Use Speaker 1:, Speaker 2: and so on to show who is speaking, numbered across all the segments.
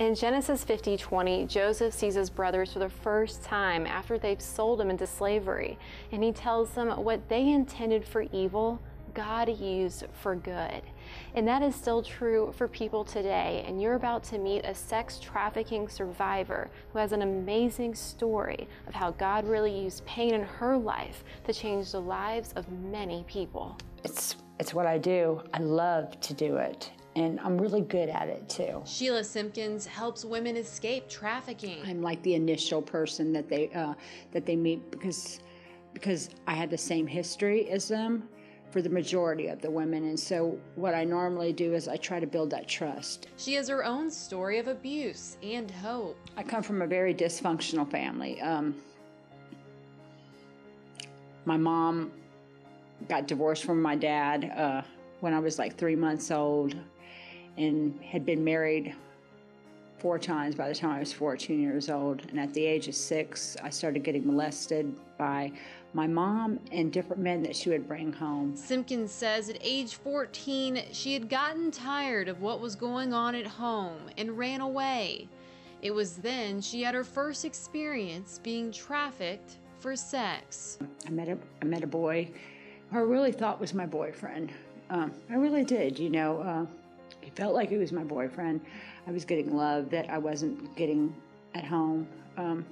Speaker 1: In Genesis 50:20, Joseph sees his brothers for the first time after they've sold him into slavery, and he tells them what they intended for evil, God used for good. And that is still true for people today, and you're about to meet a sex trafficking survivor who has an amazing story of how God really used pain in her life to change the lives of many people.
Speaker 2: It's what I do. I love to do it. And I'm really good at it too.
Speaker 3: Sheila Simpkins helps women escape trafficking.
Speaker 2: I'm like the initial person that they meet because I had the same history as them for the majority of the women. And so what I normally do is I try to build that trust.
Speaker 3: She has her own story of abuse and hope.
Speaker 2: I come from a very dysfunctional family. My mom got divorced from my dad when I was like 3 months old, and had been married 4 times by the time I was 14 years old. And at the age of 6, I started getting molested by my mom and different men that she would bring home.
Speaker 3: Simpkins says at age 14, she had gotten tired of what was going on at home and ran away. It was then she had her first experience being trafficked for sex.
Speaker 2: I met a boy who I really thought was my boyfriend. I really did, you know. It felt like he was my boyfriend. I was getting love that I wasn't getting at home. I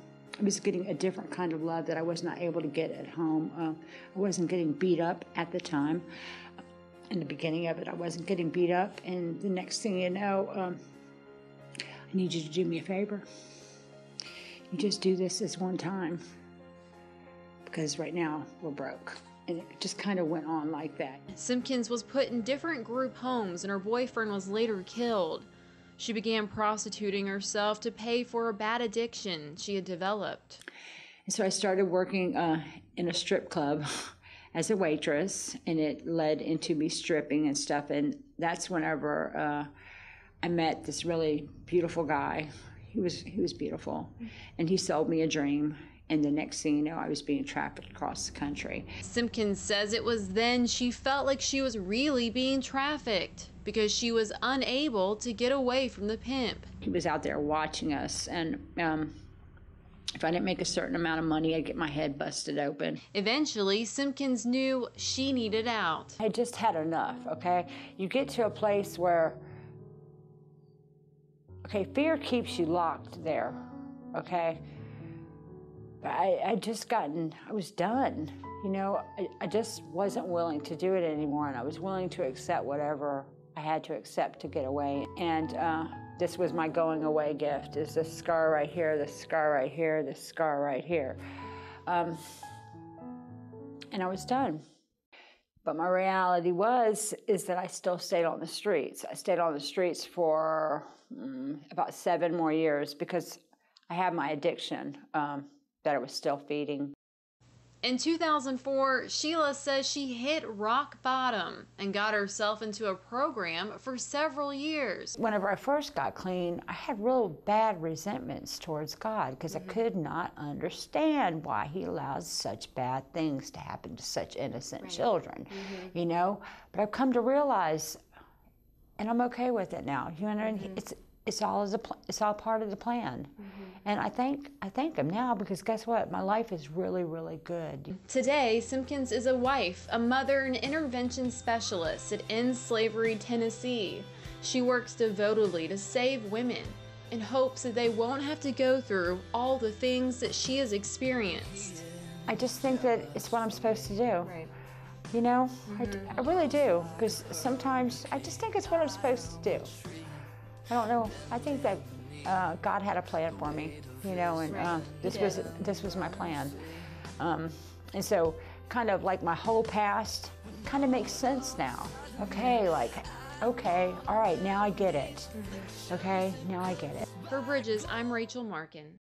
Speaker 2: was getting a different kind of love that I was not able to get at home. I wasn't getting beat up at the time. In the beginning of it, I wasn't getting beat up. And the next thing you know, I need you to do me a favor. You just do this one time, because right now we're broke. And it just kind of went on like that.
Speaker 3: Simpkins was put in different group homes, and her boyfriend was later killed. She began prostituting herself to pay for a bad addiction she had developed.
Speaker 2: And so I started working in a strip club as a waitress, and it led into me stripping and stuff. And that's whenever I met this really beautiful guy. He was beautiful, and he sold me a dream. And the next thing you know, I was being trafficked across the country.
Speaker 3: Simpkins says it was then she felt like she was really being trafficked because she was unable to get away from the pimp.
Speaker 2: He was out there watching us, and if I didn't make a certain amount of money, I'd get my head busted open.
Speaker 3: Eventually, Simpkins knew she needed out.
Speaker 2: I just had enough, okay? You get to a place where, okay, fear keeps you locked there, okay? I was done, you know. I just wasn't willing to do it anymore, and I was willing to accept whatever I had to accept to get away. And this was my going away gift, is this scar right here, this scar right here, this scar right here. And I was done. But my reality is that I still stayed on the streets. I stayed on the streets for about 7 more years because I had my addiction. That I was still feeding.
Speaker 3: In 2004, Sheila says she hit rock bottom and got herself into a program for several years.
Speaker 2: Whenever I first got clean, I had real bad resentments towards God because I could not understand why He allows such bad things to happen to such innocent children, you know? But I've come to realize, and I'm okay with it now, you know, it's all part of the plan. And I thank Him now, because guess what? My life is really, really good.
Speaker 3: Today, Simpkins is a wife, a mother, and intervention specialist at End Slavery, Tennessee. She works devotedly to save women in hopes that they won't have to go through all the things that she has experienced.
Speaker 2: I just think that it's what I'm supposed to do. Right. You know, I really do, because sometimes I just think it's what I'm supposed to do. I don't know. I think that God had a plan for me, you know, and this was my plan. And so kind of like my whole past kind of makes sense now. Okay, okay, all right, now I get it. Okay, now I get it.
Speaker 3: For Bridges, I'm Rachel Markin.